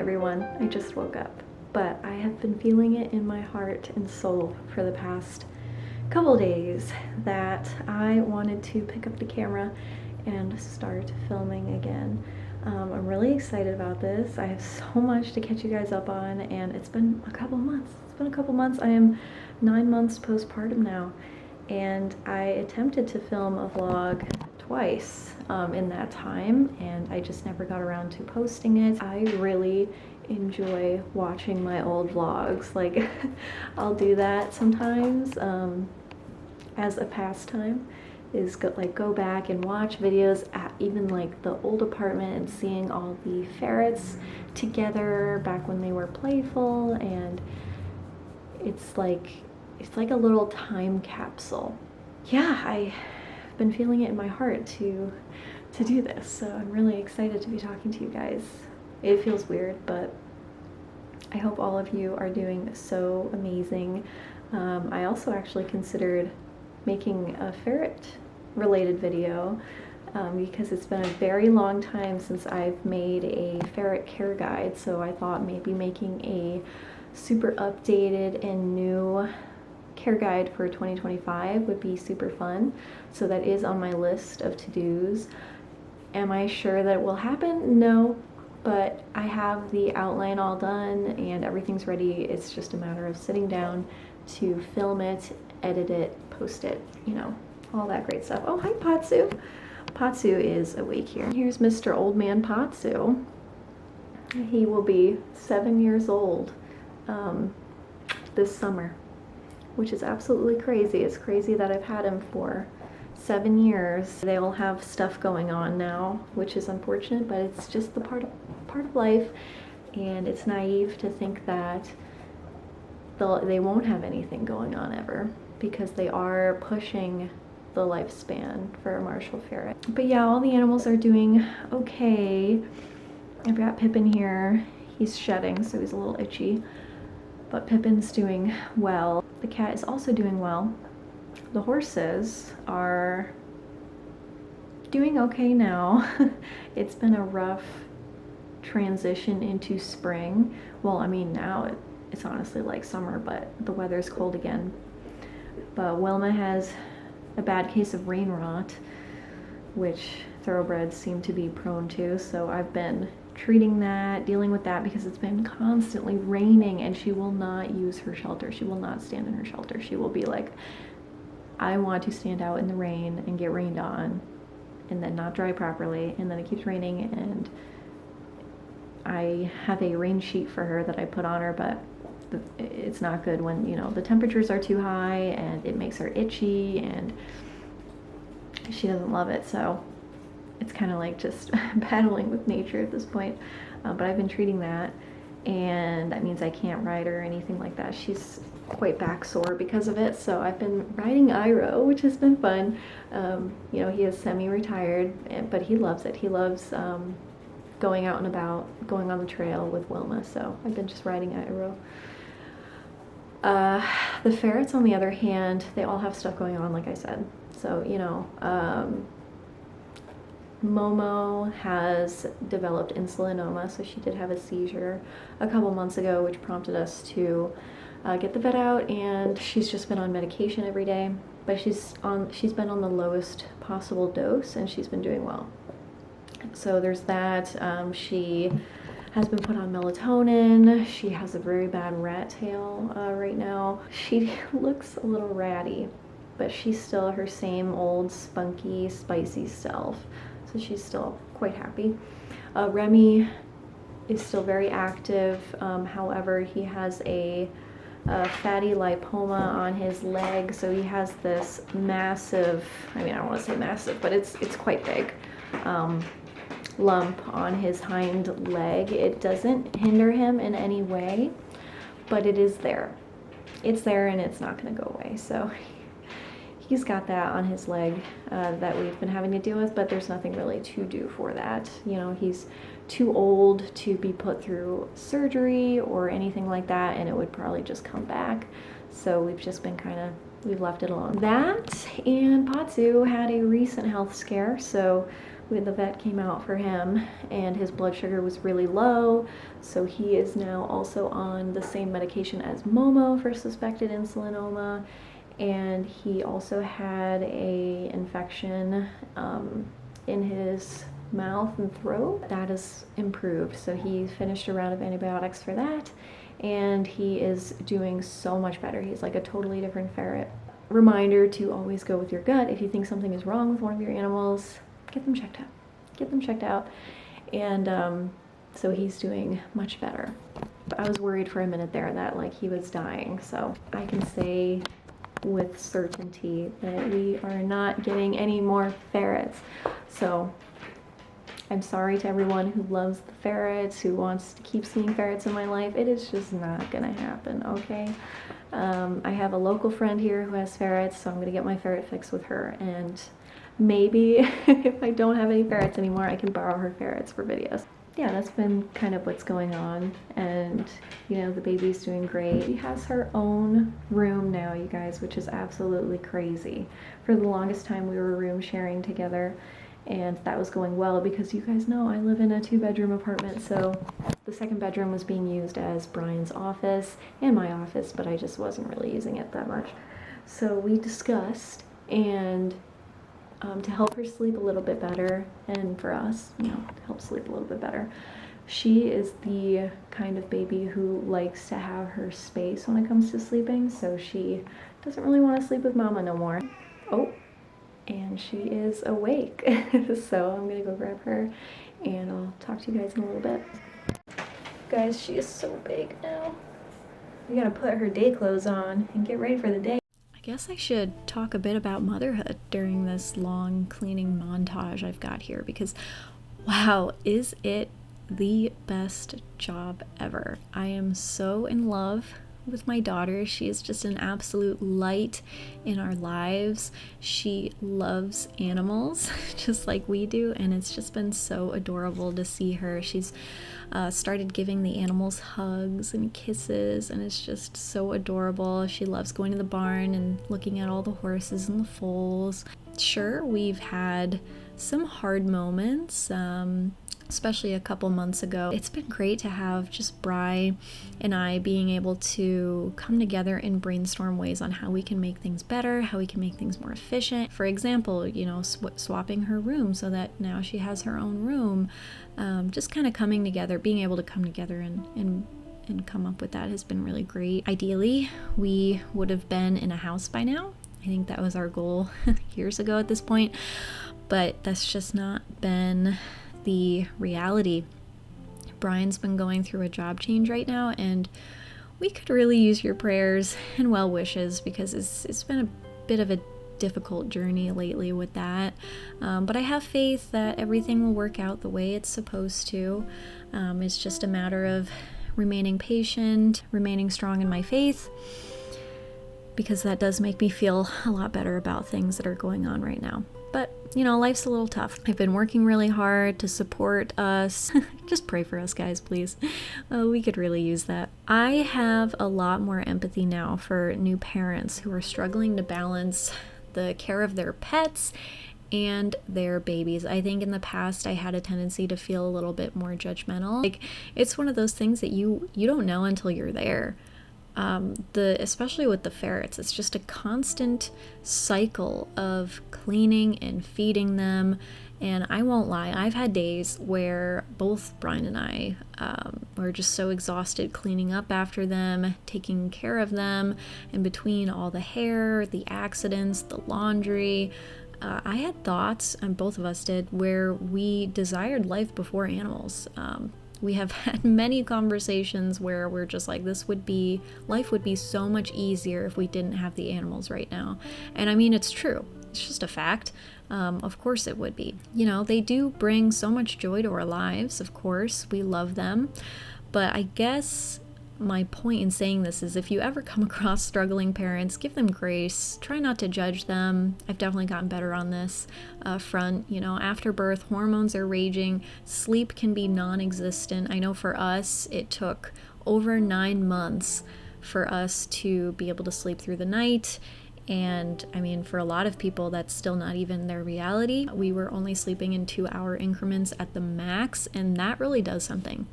everyone. I just woke up, but I have been feeling it in my heart and soul for the past couple days that I wanted to pick up the camera and start filming again. I'm really excited about this. I have so much to catch you guys up on, and it's been a couple months. I am 9 months postpartum now, and I attempted to film a vlog twice in that time, and I just never got around to posting it. I really enjoy watching my old vlogs. Like, I'll do that sometimes as a pastime, is go back and watch videos at even like the old apartment and seeing all the ferrets together back when they were playful, and it's like a little time capsule. Yeah, I've been feeling it in my heart to do this, so I'm really excited to be talking to you guys. It feels weird, but I hope all of you are doing so amazing. I also actually considered making a ferret related video because it's been a very long time since I've made a ferret care guide, so I thought maybe making a super updated and new care guide for 2025 would be super fun. So that is on my list of to-dos. Am I sure that it will happen? No, but I have the outline all done and everything's ready. It's just a matter of sitting down to film it, edit it, post it, you know, all that great stuff. Oh, hi Patsu. Patsu is awake here. Here's Mr. Old Man Patsu. He will be 7 years old this summer, which is absolutely crazy. It's crazy that I've had him for 7 years. They all have stuff going on now, which is unfortunate, but it's just the part of life, and it's naive to think that they won't have anything going on ever, because they are pushing the lifespan for a Marshall ferret. But yeah, all the animals are doing okay. I've got Pippin here. He's shedding, so he's a little itchy, but Pippin's doing well. The cat is also doing well. The horses are doing okay now. It's been a rough transition into spring. Well, I mean, now it's honestly like summer, but the weather's cold again. But Wilma has a bad case of rain rot, which thoroughbreds seem to be prone to, so I've been dealing with that because it's been constantly raining, and she will not use her shelter. She will not stand in her shelter. She will be like, I want to stand out in the rain and get rained on and then not dry properly, and then it keeps raining, and I have a rain sheet for her that I put on her, but it's not good when, you know, the temperatures are too high and it makes her itchy and she doesn't love it. So it's kind of like just battling with nature at this point. But I've been treating that, and that means I can't ride her or anything like that. She's quite back sore because of it. So I've been riding Iro, which has been fun. You know, he is semi-retired, but he loves it. He loves going out and about, going on the trail with Wilma. So I've been just riding Iro. The ferrets, on the other hand, they all have stuff going on, like I said. So, you know, Momo has developed insulinoma, so she did have a seizure a couple months ago, which prompted us to get the vet out, and she's just been on medication every day, but she's been on the lowest possible dose, and she's been doing well. So there's that. She has been put on melatonin. She has a very bad rat tail right now. She looks a little ratty, but she's still her same old spunky, spicy self. So she's still quite happy. Remy is still very active. However, he has a fatty lipoma on his leg. So he has this massive, I mean, I don't want to say massive, but it's quite big. Lump on his hind leg. It doesn't hinder him in any way, but it is there. It's there, and it's not going to go away. So he's got that on his leg that we've been having to deal with, but there's nothing really to do for that. You know, he's too old to be put through surgery or anything like that, and it would probably just come back. So we've just been we've left it alone. That and Patsu had a recent health scare, so when the vet came out for him, and his blood sugar was really low, so he is now also on the same medication as Momo for suspected insulinoma, and he also had a infection in his mouth and throat. That has improved, so he finished a round of antibiotics for that, and he is doing so much better. He's like a totally different ferret. Reminder to always go with your gut. If you think something is wrong with one of your animals, get them checked out. Get them checked out. And so he's doing much better. But I was worried for a minute there that like he was dying, so I can say with certainty that we are not getting any more ferrets. So I'm sorry to everyone who loves the ferrets, who wants to keep seeing ferrets in my life. It is just not gonna happen, okay? I have a local friend here who has ferrets, so I'm gonna get my ferret fix with her, and maybe if I don't have any ferrets anymore, I can borrow her ferrets for videos. Yeah, that's been kind of what's going on, and you know, the baby's doing great. She has her own room now, you guys, which is absolutely crazy. For the longest time we were room sharing together, and that was going well because you guys know I live in a 2-bedroom apartment, so the second bedroom was being used as Brian's office and my office, but I just wasn't really using it that much. So we discussed, and to help her sleep a little bit better, and for us, you know, to help sleep a little bit better, she is the kind of baby who likes to have her space when it comes to sleeping, so she doesn't really want to sleep with mama no more. Oh, and she is awake. So I'm gonna go grab her and I'll talk to you guys in a little bit. Guys, she is so big now. We gotta put her day clothes on and get ready for the day. I guess I should talk a bit about motherhood during this long cleaning montage I've got here, because wow, is it the best job ever. I am so in love with my daughter. She is just an absolute light in our lives. She loves animals just like we do, and it's just been so adorable to see her. She's started giving the animals hugs and kisses, and it's just so adorable. She loves going to the barn and looking at all the horses and the foals. Sure, we've had some hard moments, especially a couple months ago. It's been great to have just Bri and I being able to come together and brainstorm ways on how we can make things better, how we can make things more efficient. For example, you know, swapping her room so that now she has her own room. Just kind of coming together, being able to come together and come up with that has been really great. Ideally, we would have been in a house by now. I think that was our goal years ago at this point, but that's just not been the reality. Brian's been going through a job change right now, and we could really use your prayers and well wishes, because it's been a bit of a difficult journey lately with that, but I have faith that everything will work out the way it's supposed to. It's just a matter of remaining patient, remaining strong in my faith, because that does make me feel a lot better about things that are going on right now. But, you know, life's a little tough. I've been working really hard to support us. Just pray for us, guys, please. We could really use that. I have a lot more empathy now for new parents who are struggling to balance the care of their pets and their babies. I think in the past I had a tendency to feel a little bit more judgmental. Like, it's one of those things that you don't know until you're there. Especially with the ferrets, it's just a constant cycle of cleaning and feeding them. And I won't lie, I've had days where both Brian and I were just so exhausted cleaning up after them, taking care of them, in between all the hair, the accidents, the laundry. I had thoughts, and both of us did, where we desired life before animals. We have had many conversations where we're just like, life would be so much easier if we didn't have the animals right now. And I mean, it's true. It's just a fact. Of course it would be. You know, they do bring so much joy to our lives, of course. We love them. But I guess my point in saying this is, if you ever come across struggling parents, give them grace. Try not to judge them. I've definitely gotten better on this front. You know, after birth, hormones are raging. Sleep can be non-existent. I know for us, it took over 9 months for us to be able to sleep through the night. And I mean, for a lot of people, that's still not even their reality. We were only sleeping in 2-hour increments at the max, and that really does something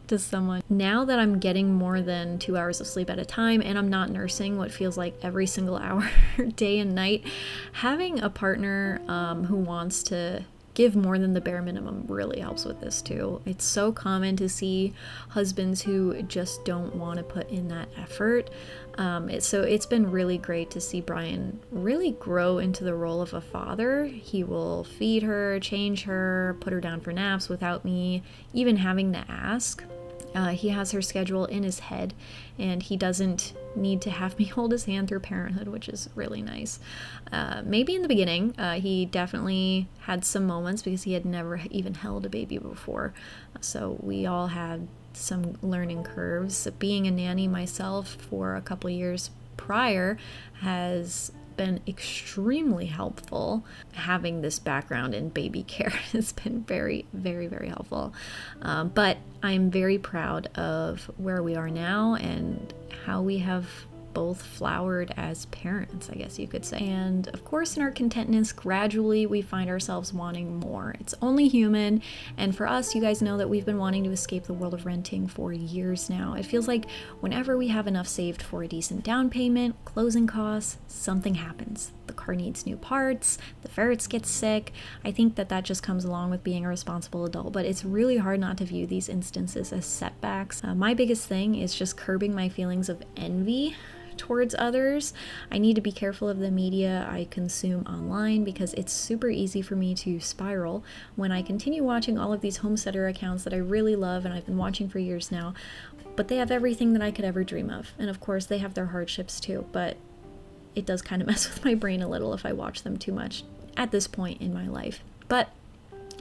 to someone. Now that I'm getting more than 2 hours of sleep at a time, and I'm not nursing what feels like every single hour, day and night, having a partner who wants to give more than the bare minimum really helps with this too. It's so common to see husbands who just don't want to put in that effort. So it's been really great to see Brian really grow into the role of a father. He will feed her, change her, put her down for naps without me even having to ask. He has her schedule in his head, and he doesn't need to have me hold his hand through parenthood, which is really nice. Maybe in the beginning, he definitely had some moments because he had never even held a baby before. So we all had some learning curves. Being a nanny myself for a couple years prior has been extremely helpful. Having this background in baby care has been very, very, very helpful. But I'm very proud of where we are now and how we have both flowered as parents, I guess you could say. And of course, in our contentness, gradually we find ourselves wanting more. It's only human. And for us, you guys know that we've been wanting to escape the world of renting for years now. It feels like whenever we have enough saved for a decent down payment, closing costs, something happens. The car needs new parts, the ferrets get sick. I think that just comes along with being a responsible adult, but it's really hard not to view these instances as setbacks. My biggest thing is just curbing my feelings of envy towards others. I need to be careful of the media I consume online because it's super easy for me to spiral when I continue watching all of these homesteader accounts that I really love and I've been watching for years now, but they have everything that I could ever dream of. And of course they have their hardships too, but it does kind of mess with my brain a little if I watch them too much at this point in my life. But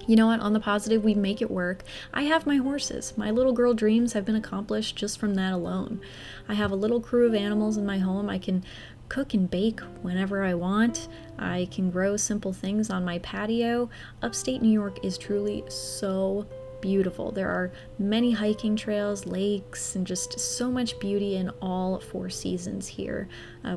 you know what? On the positive, we make it work. I have my horses. My little girl dreams have been accomplished just from that alone. I have a little crew of animals in my home. I can cook and bake whenever I want. I can grow simple things on my patio. Upstate New York is truly so beautiful. There are many hiking trails, lakes, and just so much beauty in all 4 seasons here.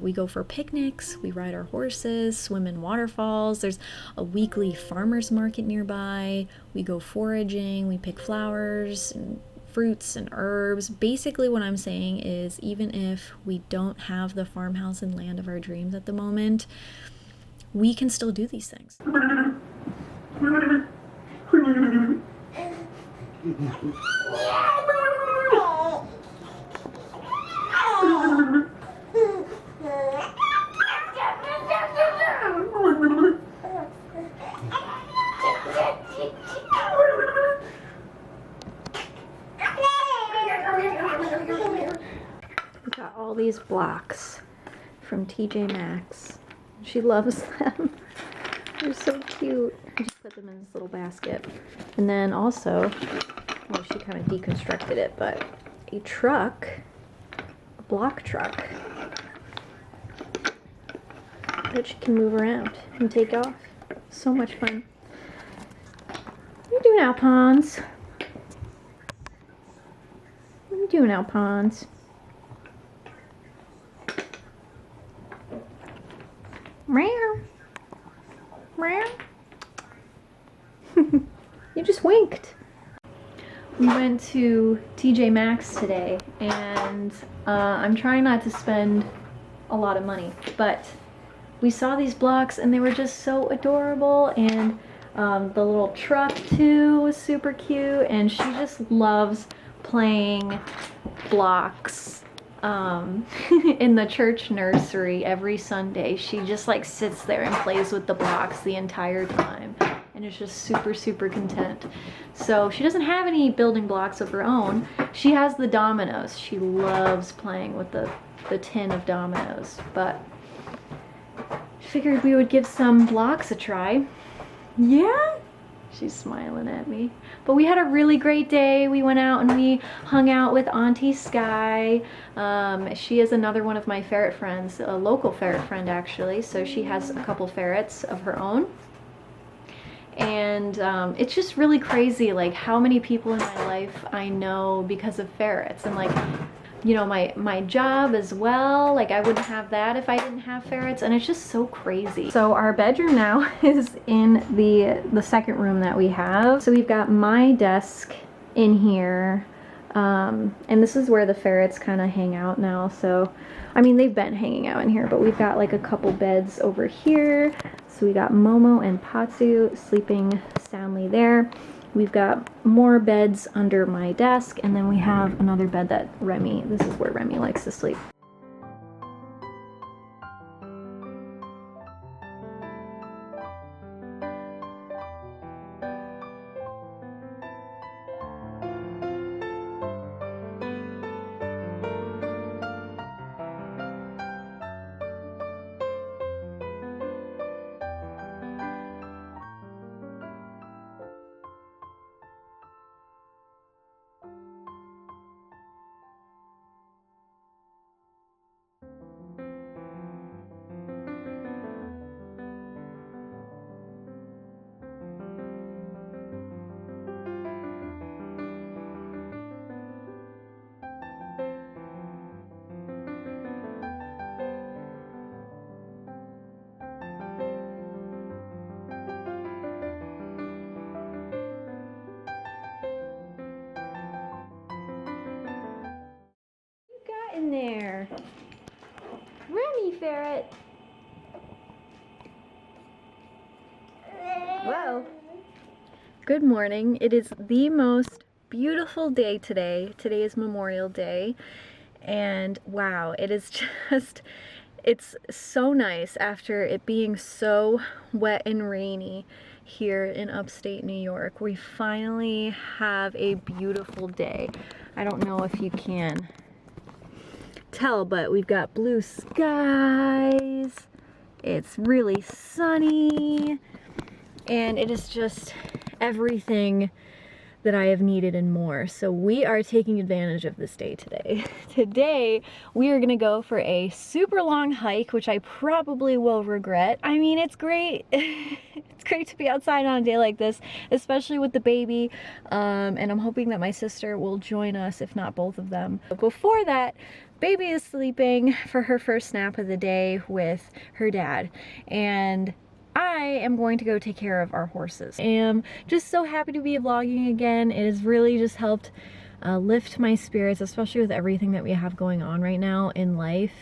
We go for picnics, we ride our horses, swim in waterfalls. There's a weekly farmers market nearby. We go foraging, we pick flowers and fruits and herbs. Basically what I'm saying is, even if we don't have the farmhouse and land of our dreams at the moment, we can still do these things. We got all these blocks from TJ Maxx. She loves them. They're so cute. I just put them in this little basket. And then also, well, she kind of deconstructed it, but a truck, a block truck, that she can move around and take off. So much fun. What are you doing, Alphonse? What are you doing, Alphonse? Meow. Meow. You just winked. We went to TJ Maxx today, and I'm trying not to spend a lot of money, but we saw these blocks and they were just so adorable, and the little truck too was super cute, and she just loves playing blocks in the church nursery every Sunday. She just like sits there and plays with the blocks the entire time, and is just super, super content. So she doesn't have any building blocks of her own. She has the dominoes. She loves playing with the tin of dominoes, but figured we would give some blocks a try. Yeah? She's smiling at me. But we had a really great day. We went out and we hung out with Auntie Sky. She is another one of my ferret friends, a local ferret friend actually. So she has a couple ferrets of her own. And it's just really crazy, like how many people in my life I know because of ferrets. And like you know, my job as well. Like, I wouldn't have that if I didn't have ferrets, and it's just so crazy. So our bedroom now is in the second room that we have. So we've got my desk in here, and this is where the ferrets kind of hang out now. So, I mean, they've been hanging out in here, but we've got like a couple beds over here. So we got Momo and Patsu sleeping soundly there. We've got more beds under my desk, and then we have another bed that this is where Remy likes to sleep. In there, Remy ferret. Whoa. Good morning. It is the most beautiful day today. Today is Memorial Day, and wow, it is just, it's so nice after it being so wet and rainy here in upstate New York. We finally have a beautiful day. I don't know if you can tell, but we've got blue skies, it's really sunny, and it is just everything that I have needed and more. So we are taking advantage of this day today. Today we are gonna go for a super long hike, which I probably will regret. I mean, it's great. It's great to be outside on a day like this, especially with the baby, and I'm hoping that my sister will join us, if not both of them. But before that, baby is sleeping for her first nap of the day with her dad, and I am going to go take care of our horses. I am just so happy to be vlogging again. It has really just helped lift my spirits, especially with everything that we have going on right now in life.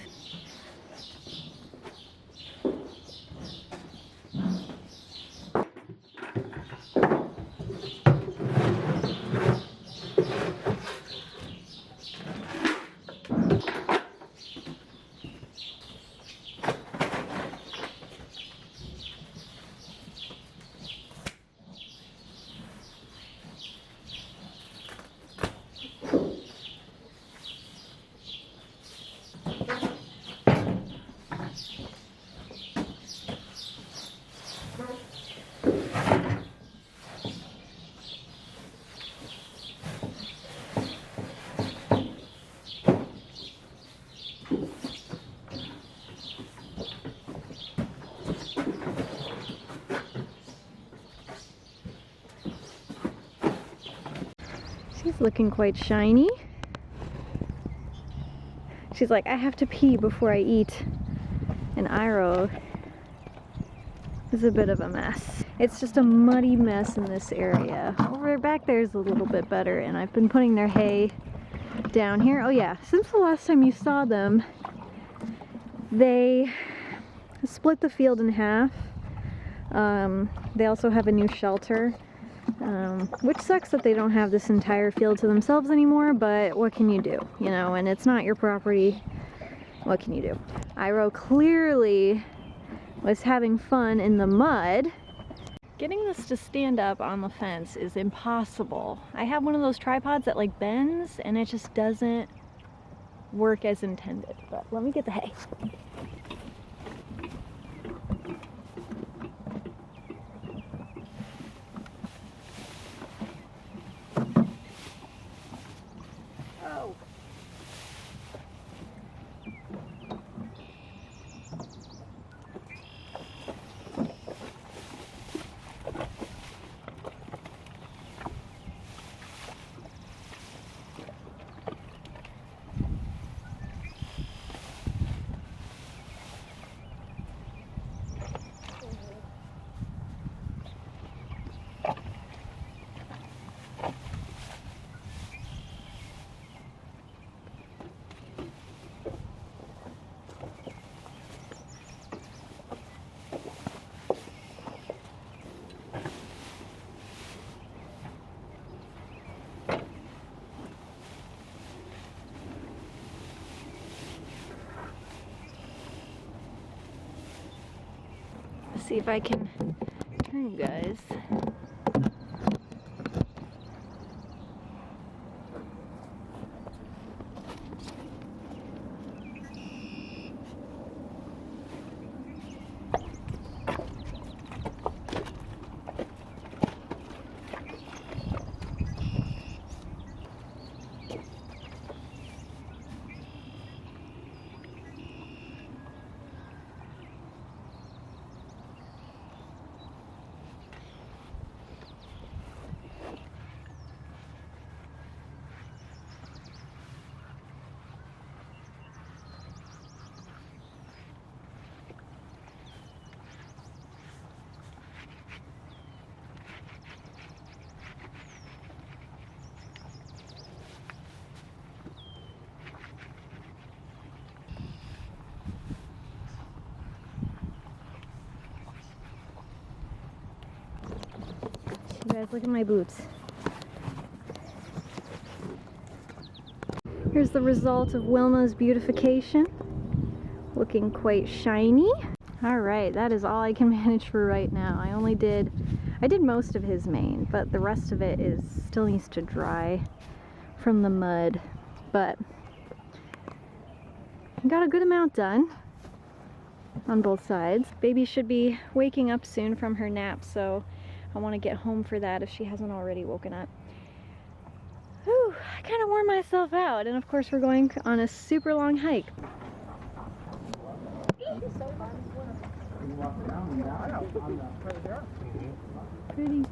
She's looking quite shiny. She's like, I have to pee before I eat. And Iro is a bit of a mess. It's just a muddy mess in this area. Over back there is a little bit better, and I've been putting their hay down here. Oh yeah, since the last time you saw them, they split the field in half. They also have a new shelter. Which sucks that they don't have this entire field to themselves anymore, but what can you do, you know, and it's not your property. What can you do? Iro clearly was having fun in the mud. Getting this to stand up on the fence is impossible. I have one of those tripods that like bends, and it just doesn't work as intended. But let me get the hay. see if I can turn you guys. You guys, look at my boots. Here's the result of Wilma's beautification. Looking quite shiny. Alright, that is all I can manage for right now. I did most of his mane, but the rest of it still needs to dry from the mud. But I got a good amount done on both sides. Baby should be waking up soon from her nap, so I want to get home for that if she hasn't already woken up. Whew, I kind of wore myself out, and of course we're going on a super long hike. Pretty.